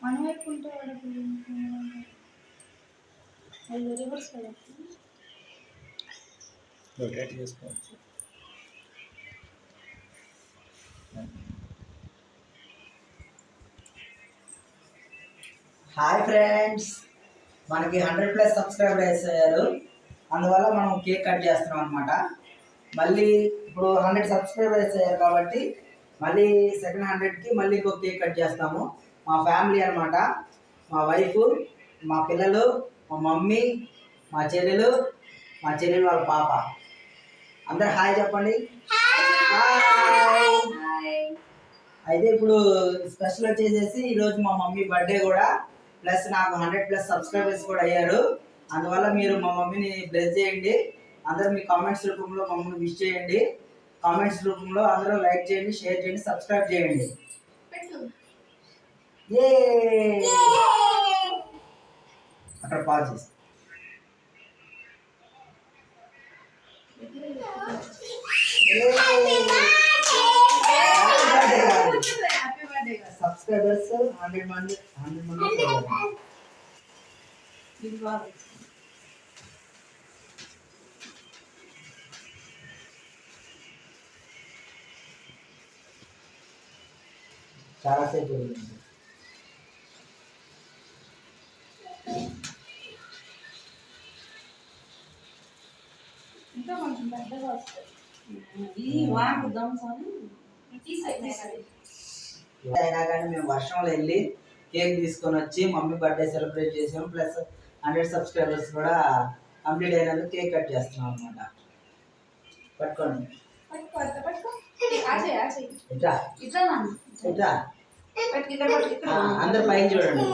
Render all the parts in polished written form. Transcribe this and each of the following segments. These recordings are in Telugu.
మన వైపు ఉంటే వాళ్ళకి అది రివర్స్ రొటేట్ చేసుకోవచ్చు. హాయ్ ఫ్రెండ్స్, మనకి 100+ సబ్స్క్రైబర్స్ అయ్యారు. అందువల్ల మనం కేక్ కట్ చేస్తున్నాం అనమాట. మళ్ళీ ఇప్పుడు 100 సబ్స్క్రైబర్స్ అయ్యారు కాబట్టి మళ్ళీ సెకండ్ 100కి మళ్ళీ ఇంకో కేక్ కట్ చేస్తాము. మా ఫ్యామిలీ అనమాట, మా వైఫ్, మా పిల్లలు, మా మమ్మీ, మా చెల్లెలు వాళ్ళ పాప. అందరు హాయ్ చెప్పండి. అయితే ఇప్పుడు స్పెషల్ వచ్చేసేసి ఈరోజు మా మమ్మీ బర్త్డే కూడా, ప్లస్ నాకు 100+ సబ్స్క్రైబర్స్ కూడా అయ్యారు. అందువల్ల మీరు మా మమ్మీని బ్లెస్ చేయండి. అందరూ మీ కామెంట్స్ రూపంలో మమ్మల్ని విష్ చేయండి. కామెంట్స్ రూపంలో అందరూ లైక్ చేయండి, షేర్ చేయండి, సబ్స్క్రైబ్ చేయండి. అక్కడ పాజ్ చేసి సబ్స్క్రైబర్స్ 100 మంది చాలాసేపు ఇంకా కొంచెం పెద్దగా వస్తుంది. ఇది వాడుదాం సార్. అయినా కానీ మేము వర్షంలో వెళ్ళి కేక్ తీసుకొని వచ్చి మమ్మీ బర్త్డే సెలబ్రేట్ చేసాము. ప్లస్ 100 సబ్స్క్రైబర్స్ కూడా కంప్లీట్ అయినందుకు కేక్ కట్ చేస్తున్నాం అనమాట. పట్టుకోండి అందరు పైన చూడండి.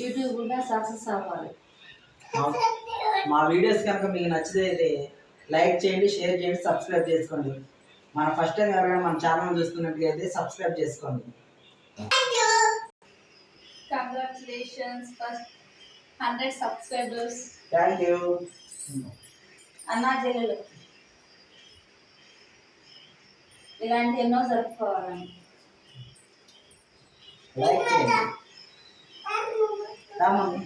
యూట్యూబ్ కూడా సక్సెస్ అవ్వాలి. మా వీడియోస్ కనుక మీకు నచ్చితే లైక్ చేయండి, షేర్ చేయండి, సబ్స్క్రైబ్ చేసుకోండి. మన ఫస్ట్ టైం ఎవరైనా మన ఛానల్ చూస్తున్నట్లయితే సబ్స్క్రైబ్ చేసుకోండి. Congratulations first 100 subscribers. Thank you అన్నా చెల్లెలు ఇలాంటి ఎన్నో జరుపుకోవాలని. లైక్ చేయండి. రామమ్మ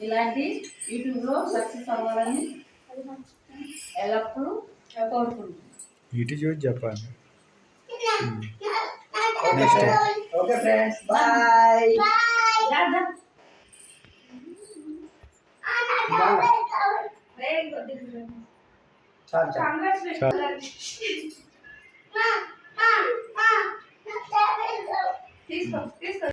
ఇలాంటి యూట్యూబ్లో సక్సెస్ అవ్వాలని ఎల్లప్పుడూ కోరుకుంటున్నాను. ఇటు చూసి చెప్పండి. Okay friends, bye. చాలు చాలు.